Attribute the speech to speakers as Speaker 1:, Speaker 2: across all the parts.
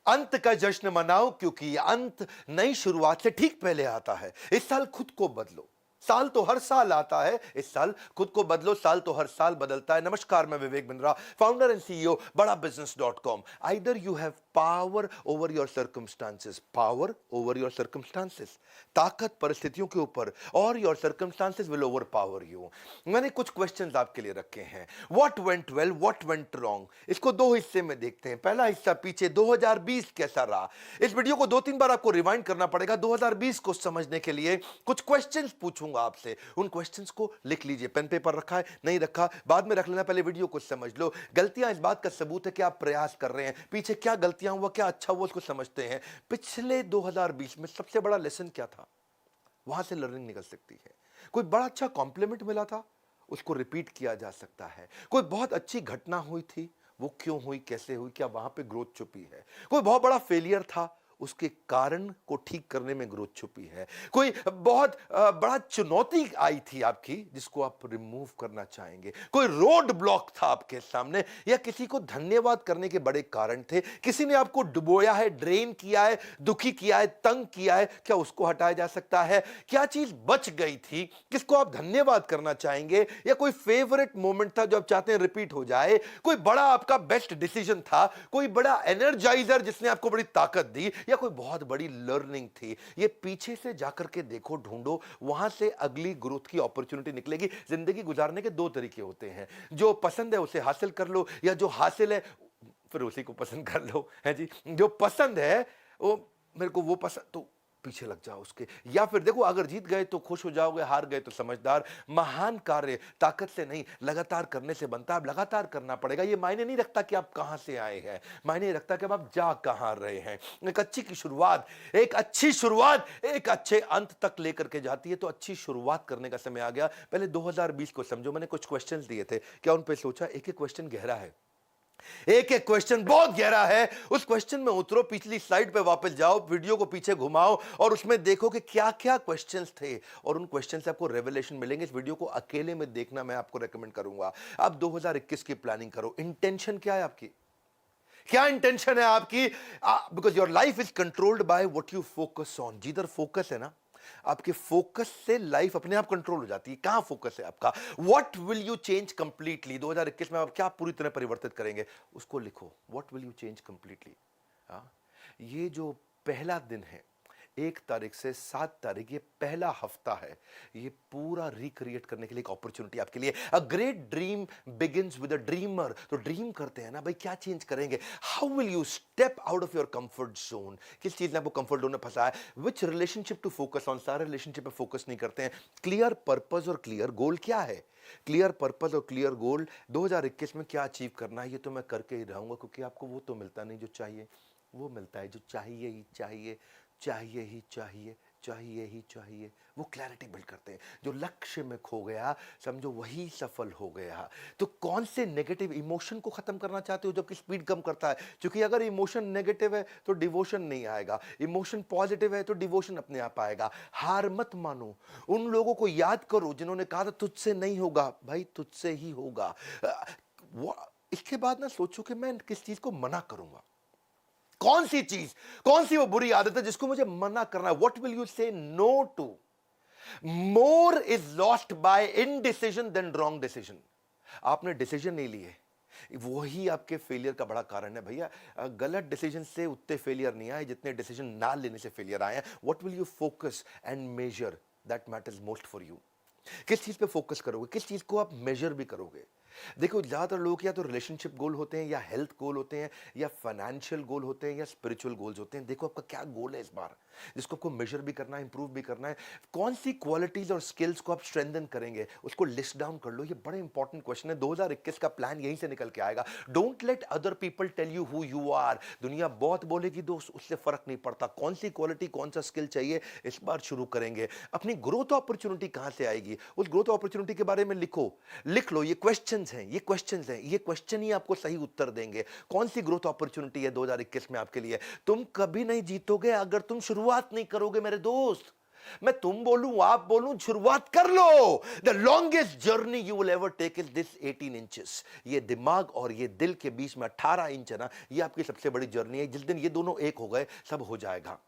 Speaker 1: अंत का जश्न मनाओ क्योंकि ये अंत नई शुरुआत से ठीक पहले आता है। इस साल खुद को बदलो। साल तो हर साल आता है, इस साल खुद को बदलो। साल तो हर साल बदलता है। नमस्कार, मैं Vivek Bindra, founder and CEO Bada business dot com. Either you have power over your circumstances, power over your circumstances, ताकत परिस्थितियों के ऊपर, और your circumstances will overpower you. मैंने कुछ क्वेश्चंस आपके लिए रखे हैं। What went well, what went wrong, इसको दो हिस्से में देखते हैं। पहला हिस्सा पीछे 2020 कैसा रहा। इस वीडियो को 2-3 बार आपको रिवाइंड करना पड़ेगा 2020 को समझने के लिए। कुछ क्वेश्चंस पूछूंगा आपसे, उन क्वेश्चंस को लिख लीजिए। पेन पेपर रखा है, नहीं रखा बाद में रख लेना, पहले वीडियो को समझ लो। गलतियां इस बात का सबूत है कि आप प्रयास कर रहे हैं। पीछे क्या गलतियां हुआ, क्या अच्छा हुआ, उसको समझते हैं। पिछले 2020 में सबसे बड़ा लेसन क्या था, वहां से लर्निंग निकल सकती है। कोई बड़ा अच्छा कॉम्प्लीमेंट मिला था, उसको रिपीट किया जा सकता है। कोई बहुत अच्छी घटना हुई थी, वो क्यों हुई, कैसे हुई, क्या वहां पे ग्रोथ छुपी है। कोई बहुत बड़ा फेलियर था, उसके कारण को ठीक करने में ग्रोथ छुपी है। कोई बहुत बड़ा चुनौती आई थी आपकी, जिसको आप रिमूव करना चाहेंगे। कोई रोड ब्लॉक था आपके सामने, या किसी को धन्यवाद करने के बड़े कारण थे। किसी ने आपको डुबोया है, ड्रेन किया है, दुखी किया है, तंग किया है, क्या उसको हटाया जा सकता है। क्या चीज बच गई थी, किसको आप धन्यवाद करना चाहेंगे। या कोई फेवरेट मोमेंट था जो आप चाहते हैं रिपीट हो जाए। कोई बड़ा आपका बेस्ट डिसीजन था, कोई बड़ा एनर्जाइजर जिसने आपको बड़ी ताकत दी, या कोई बहुत बड़ी लर्निंग थी। ये पीछे से जाकर के देखो, ढूंढो, वहां से अगली ग्रोथ की अपॉर्चुनिटी निकलेगी। जिंदगी गुजारने के दो तरीके होते हैं, जो पसंद है उसे हासिल कर लो, या जो हासिल है फिर उसी को पसंद कर लो, है जी। जो पसंद है वो, मेरे को वो पसंद, तो पीछे लग जाओ उसके। या फिर देखो, अगर जीत गए तो खुश हो जाओगे, हार गए तो समझदार। महान कार्य ताकत से नहीं, लगातार करने से बनता है। अब लगातार करना पड़ेगा। ये मायने नहीं रखता कि आप कहां से आए हैं, मायने रखता कि अब आप जा कहां रहे हैं। एक अच्छी की शुरुआत, एक अच्छी शुरुआत एक अच्छे अंत तक लेकर के जाती है। तो अच्छी शुरुआत करने का समय आ गया। पहले 2020 को समझो। मैंने कुछ क्वेश्चंस दिए थे, क्या उन पर सोचा। एक एक क्वेश्चन गहरा है, एक एक क्वेश्चन बहुत गहरा है। उस क्वेश्चन में उतरो, पिछली स्लाइड पे वापस जाओ, वीडियो को पीछे घुमाओ, और उसमें देखो कि क्या क्या क्वेश्चंस थे, और उन क्वेश्चन से आपको रेवलेशन मिलेंगे। इस वीडियो को अकेले में देखना मैं आपको रेकमेंड करूंगा। अब 2021 की प्लानिंग करो। इंटेंशन क्या है आपकी, क्या इंटेंशन है आपकी। Because your life is controlled by what you focus on. जिधर फोकस है ना, आपके फोकस से लाइफ अपने आप कंट्रोल हो जाती है। कहां फोकस है आपका, what will you change completely. 2021 में आप क्या पूरी तरह परिवर्तित करेंगे, उसको लिखो। What will you change completely. ये जो पहला दिन है, 1 तारीख से 7 तारीख, ये पहला हफ्ता है। ये पूरा रिक्रिएट करने के लिए एक अपॉर्चुनिटी आपके लिए। A great dream begins with a dreamer. तो ड्रीम करते हैं ना भाई, क्या चेंज करेंगे। How will you step out of your comfort zone. किस चीज ने आपको कंफर्ट जोन में फंसा है। विच रिलेशनशिप टू फोकस ऑन। सारे रिलेशनशिप पे फोकस नहीं करते हैं। क्लियर पर्पस और क्लियर गोल क्या है। क्लियर पर्पस और क्लियर गोल, 2021 में क्या अचीव करना है, ये तो मैं करके ही रहूंगा। क्योंकि आपको वो तो मिलता नहीं जो चाहिए, वो मिलता है जो चाहिए ही चाहिए, चाहिए ही चाहिए, चाहिए ही चाहिए। वो क्लैरिटी बिल्ड करते हैं। जो लक्ष्य में खो गया, समझो वही सफल हो गया। तो कौन से नेगेटिव इमोशन को खत्म करना चाहते हो, जबकि स्पीड कम करता है। क्योंकि अगर इमोशन नेगेटिव है तो डिवोशन नहीं आएगा, इमोशन पॉजिटिव है तो डिवोशन अपने आप आएगा। हार मत मानो। उन लोगों को याद करो जिन्होंने कहा था तुझसे नहीं होगा, भाई तुझसे ही होगा। इसके बाद ना सोचो कि मैं किस चीज को मना करूंगा। कौन सी चीज, कौन सी वो बुरी आदत है जिसको मुझे मना करना है। What will you say no to. More is lost by indecision then wrong decision. आपने डिसीजन नहीं लिए, वही आपके फेलियर का बड़ा कारण है भैया। गलत डिसीजन से उतने फेलियर नहीं आए जितने डिसीजन ना लेने से फेलियर आए हैं। What will you focus and measure, that matters most for you. किस चीज पे फोकस करोगे, किस चीज को आप मेजर भी करोगे। देखो, ज्यादातर लोग या तो रिलेशनशिप गोल होते हैं, या हेल्थ गोल होते हैं, या फाइनेंशियल गोल होते हैं, या स्पिरिचुअल गोल्स होते हैं। देखो आपका क्या गोल है इस बार, जिसको आपको मेजर भी करना है, इंप्रूव भी करना है। कौन सी क्वालिटीज और स्किल्स को आप स्ट्रेंथन करेंगे, उसको लिस्ट डाउन कर लो। ये बड़े इंपॉर्टेंट क्वेश्चन है। 2021 का प्लान यहीं से निकल के आएगा। Don't let other people tell you who you are. दुनिया बहुत बोलेगी दोस्त, उससे फर्क नहीं पड़ता। कौन सी क्वालिटी, कौन सा स्किल चाहिए, इस बार शुरू करेंगे। अपनी ग्रोथ अपॉर्चुनिटी कहां से आएगी, उस ग्रोथ अपॉर्चुनिटी के बारे में लिखो, लिख लो। ये क्वेश्चंस हैं, ये क्वेश्चंस हैं, ये क्वेश्चन ही आपको सही उत्तर देंगे। कौन सी ग्रोथ अपॉर्चुनिटी है 2021 में आपके लिए। तुम कभी नहीं जीतोगे अगर तुम शुरुआत नहीं करोगे मेरे दोस्त। मैं तुम बोलूं आप बोलूं, शुरुआत कर लो। The longest journey you will ever take is this 18 inches. ये दिमाग और ये दिल के बीच में 18 इंच है ना, ये आपकी सबसे बड़ी जर्नी है। जिस दिन ये दोनों एक हो गए, सब हो जाएगा।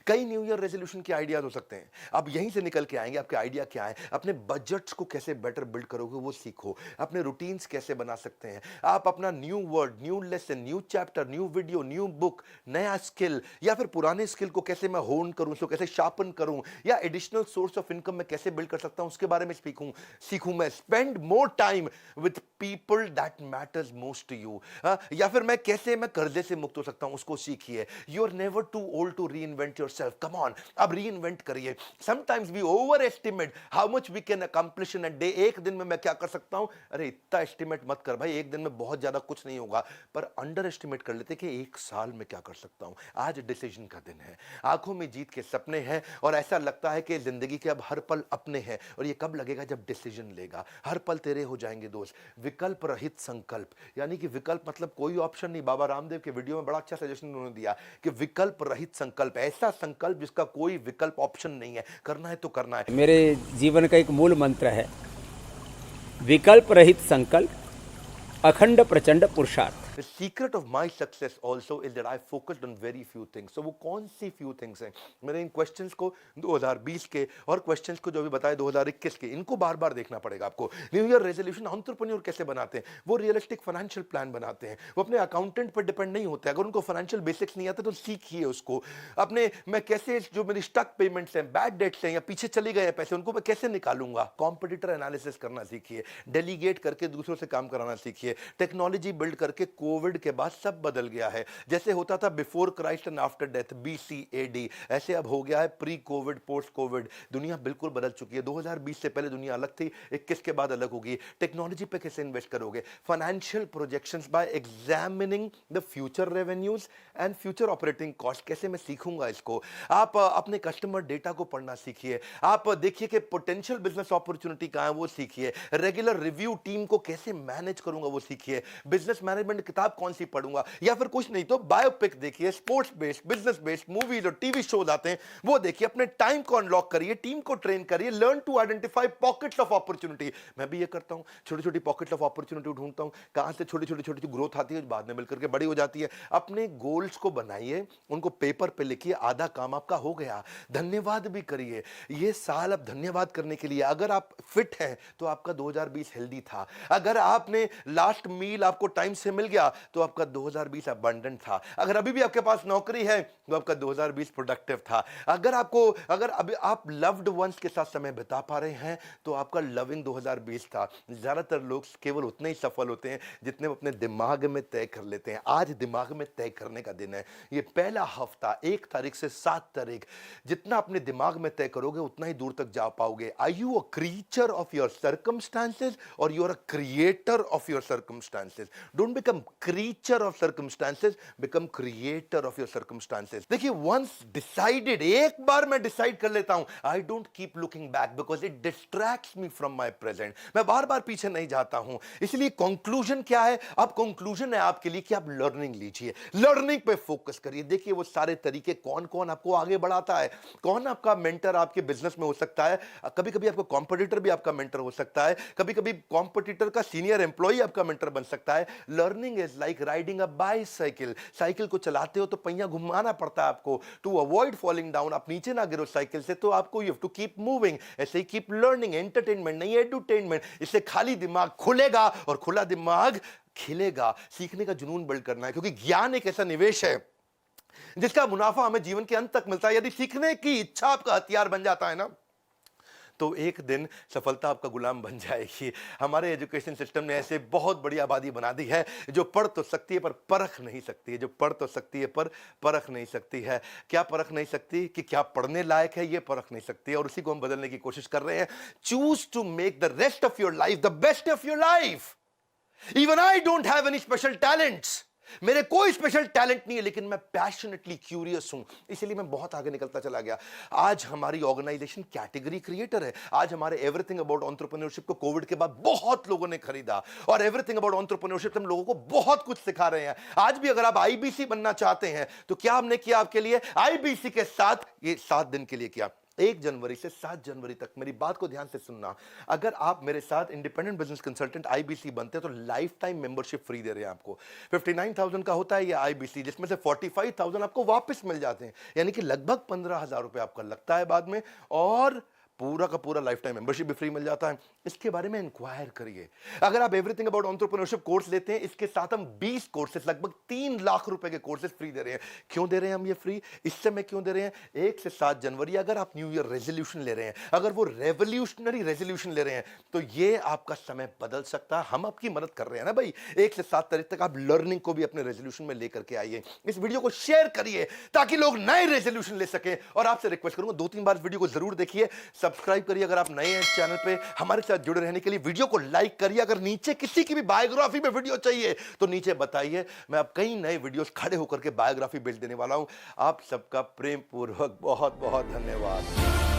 Speaker 1: कई न्यू ईयर रेजोल्यूशन के आइडियाज हो सकते हैं, आप यहीं से निकल के आएंगे। आपके आइडिया क्या है? अपने बजट्स को कैसे बेटर बिल्ड करोगे वो सीखो। अपने रूटीन्स कैसे बना सकते हैं आप? अपना new word, new lesson, new chapter, new video, new book, नया स्किल, या फिर पुराने स्किल को कैसे मैं होन करूं, उसको कैसे शार्पन करूं, या एडिशनल सोर्स ऑफ इनकम में कैसे बिल्ड कर सकता हूं, उसके बारे में सीखूं मैं। Spend more time with people that matters most to you. या फिर मैं कैसे मैं कर्जे से मुक्त हो सकता हूं, उसको सीखिए। You are never too old to reinvent yourself. Come on, अब रीइन्वेंट करिए। Sometimes we overestimate how much we can accomplish in a day. एक दिन में मैं क्या कर सकता हूं? अरे इतना एस्टिमेट मत कर भाई, एक दिन में बहुत ज्यादा कुछ नहीं होगा। पर अंडर एस्टिमेट कर लेते कि एक साल में क्या कर सकता हूं। आज डिसीजन का दिन है, आंखों में जीत के सपने हैं, और ऐसा लगता है कि जिंदगी के अब हर पल अपने हैं। और ये कब लगेगा? जब डिसीजन लेगा। हर पल तेरे हो जाएंगे दोस्त। विकल्प रहित संकल्प, यानी कि विकल्प मतलब कोई ऑप्शन नहीं। बाबा रामदेव के वीडियो में बड़ा अच्छा सजेशन उन्होंने दिया कि विकल्प रहित संकल्प, ऐसा संकल्प जिसका कोई विकल्प ऑप्शन नहीं है। करना है तो करना है।
Speaker 2: मेरे जीवन का एक मूल मंत्र है, विकल्प रहित संकल्प, अखंड प्रचंड पुरुषार्थ।
Speaker 1: The secret of my success also is that I focused on very few things. So वो कौन सी few things हैं? मैंने इन क्वेश्चंस को 2020 के और क्वेश्चंस को जो भी बताए 2021 के, इनको बार बार देखना पड़ेगा आपको। न्यू ईयर रेजोल्यूशन एंटरप्रेन्योर कैसे बनाते हैं? वो रियलिस्टिक फाइनेंशियल प्लान बनाते हैं। वो अपने अकाउंटेंट पर डिपेंड नहीं होते। अगर उनको फाइनेंशियल बेसिक्स नहीं आते तो सीखिए उसको। अपने मैं कैसे जो मेरी स्टक पेमेंट्स हैं, बैड डेट्स हैं, या पीछे चले गए पैसे, उनको मैं कैसे निकालूंगा। कॉम्पिटिटर एनालिसिस करना सीखिए। डेलीगेट करके दूसरों से काम कराना सीखिए। टेक्नोलॉजी बिल्ड करके कोविड के बाद सब बदल गया है। जैसे होता था before Christ and after death, BC-AD, ऐसे अब हो गया है प्री कोविड, पोस्ट कोविड। दुनिया बिल्कुल बदल चुकी है। 2020 से पहले दुनिया अलग थी, 21 के बाद अलग होगी। टेक्नोलॉजी पे कैसे इन्वेस्ट करोगे? Financial projections bye examining the future revenues and future operating cost, कैसे मैं सीखूंगा इसको। आप अपने कस्टमर डेटा को पढ़ना सीखिए। आप देखिए कि पोटेंशियल बिजनेस अपॉर्चुनिटी कहां है, वो सीखिए। रेगुलर रिव्यू टीम को कैसे मैनेज करूंगा, वो सीखिए। बिजनेस मैनेजमेंट किताब कौन सी पढ़ूंगा, या फिर कुछ नहीं तो बायोपिक देखिए। Sports based, business based movies और टीवी शोज आते हैं, वो देखिए। अपने टाइम को अनलॉक करिए, टीम को ट्रेन करिए। Learn to identify pockets of opportunity. मैं भी ये करता हूं, छोटी छोटी पॉकेट्स ऑफ अपॉर्चुनिटी ढूंढता हूं, कहां से छोटी छोटी छोटी ग्रोथ आती है, बाद में मिलकर के बड़ी हो जाती है। अपने गोल्स को बनाइए, उनको पेपर पे लिखिए। आधा काम आपका हो गया। धन्यवाद भी करिए। ये साल अब धन्यवाद करने के लिए। अगर आप फिट हैं तो आपका 2020 हेल्दी था। अगर आपने लास्ट मील आपको टाइम से मिल गया तो आपका 2020 अबंडेंट था। अगर अभी भी आपके पास नौकरी है तो आपका 2020 प्रोडक्टिव था। अगर अभी आप लव्ड वंस के साथ समय बिता पा रहे हैं तो आपका लविंग 2020 था। ज्यादातर लोग केवल उतने ही सफल होते हैं जितने वो अपने दिमाग में तय कर लेते हैं। आज दिमाग में तय करने का दिन है। ये पहला हफ्ता 1 तारीख से 7 तारीख, जितना अपने दिमाग में तय करोगे उतना ही दूर तक जा पाओगे। Are you a creature of your circumstances or you are a creator of your circumstances? Don't become creature of circumstances, become creator of your circumstances. देखिए, वंस डिसाइडेड, एक बार मैं डिसाइड कर लेता हूं, I don't keep looking back because it distracts me from my present. मैं बार बार पीछे नहीं जाता हूं। इसलिए कंक्लूजन क्या है? अब कंक्लूजन है आपके लिए कि आप लर्निंग लीजिए, लर्निंग पे फोकस करिए। देखिए वो सारे तरीके कौन कौन आपको आगे बढ़ाता है, कौन आपका मेंटर आपके बिजनेस में हो सकता है। कभी कभी आपका कॉम्पिटिटर भी आपका मेंटर हो सकता है, कभी कभी कॉम्पिटिटर का सीनियर एम्प्लॉय आपका मेंटर बन सकता है। Learning is like riding a bicycle. Cycle को चलाते हो तो पहिया घुमाना पड़ता है आपको, टू अवॉइड फॉलिंग डाउन। आप नीचे ना गिरो साइकिल से, तो आपको you have to keep moving. ऐसे ही कीप लर्निंग। एंटरटेनमेंट नहीं, एडुटेनमेंट। इससे खाली दिमाग खुलेगा और खुला दिमाग खिलेगा। सीखने का जुनून बिल्ड करना है, क्योंकि ज्ञान एक ऐसा निवेश है जिसका मुनाफा हमें जीवन के अंत तक मिलता है। यदि सीखने की इच्छा आपका हथियार बन जाता है ना, तो एक दिन सफलता आपका गुलाम बन जाएगी। हमारे एजुकेशन सिस्टम ने ऐसे बहुत बड़ी आबादी बना दी है जो पढ़ तो सकती है पर परख नहीं सकती है, जो पढ़ तो सकती है पर परख नहीं सकती है। क्या परख नहीं सकती? कि क्या पढ़ने लायक है, ये परख नहीं सकती है। और उसी को हम बदलने की कोशिश कर रहे हैं। Choose to make the rest of your life the best of your life. Even I don't have any special talents. मेरे कोई स्पेशल टैलेंट नहीं है, लेकिन मैं पैशनेटली क्यूरियस हूं, इसलिए मैं बहुत आगे निकलता चला गया। आज हमारी ऑर्गेनाइजेशन कैटेगरी क्रिएटर है। आज हमारे एवरीथिंग अबाउट एंटरप्रेन्योरशिप को कोविड के बाद बहुत लोगों ने खरीदा, और एवरीथिंग अबाउट एंटरप्रेन्योरशिप हम लोगों को बहुत कुछ सिखा रहे हैं। आज भी अगर आप आईबीसी बनना चाहते हैं तो क्या हमने किया आपके लिए? आईबीसी के साथ ये 7 दिन के लिए किया। 1 जनवरी से 7 जनवरी तक मेरी बात को ध्यान से सुनना। अगर आप मेरे साथ इंडिपेंडेंट बिजनेस कंसल्टेंट आईबीसी बनते हैं तो लाइफ टाइम मेंबरशिप फ्री दे रहे हैं आपको। 59,000 का होता है ये आईबीसी, जिसमें से 45,000 आपको वापस मिल जाते हैं, यानी कि लगभग 15,000 रुपए आपका लगता है बाद में, और पूरा का पूरा लाइफ टाइम मेंबरशिप भी फ्री मिल जाता है। इसके बारे में इंक्वायर करिए। अगर आप एवरीथिंग अबाउट एंटरप्रेन्योरशिप कोर्स लेते हैं, इसके साथ हम 20 कोर्सेज, लगभग 3 लाख रुपए के कोर्सेज फ्री दे रहे हैं। क्यों दे रहे हैं हम ये फ्री? इस समय क्यों दे रहे हैं? 1 से 7 जनवरी अगर आप न्यू ईयर रेजोल्यूशन ले रहे हैं, अगर वो रेवोल्यूशनरी रेजोल्यूशन ले रहे हैं, तो ये आपका समय बदल सकता है। हम आपकी मदद कर रहे हैं ना भाई। 1 से 7 तारीख तक आप लर्निंग को भी अपने रेजोल्यूशन में लेकर के आइए। इस वीडियो को शेयर करिए ताकि लोग नए रेजोल्यूशन ले सकें। और आपसे रिक्वेस्ट करूंगा 2-3 बार वीडियो को जरूर देखिए, सब्सक्राइब करिए अगर आप नए हैं इस चैनल पे। हमारे साथ जुड़े रहने के लिए वीडियो को लाइक करिए। अगर नीचे किसी की भी बायोग्राफी में वीडियो चाहिए तो नीचे बताइए, मैं अब कई नए वीडियोस खड़े होकर के बायोग्राफी भेज देने वाला हूं। आप सबका प्रेम पूर्वक बहुत बहुत धन्यवाद।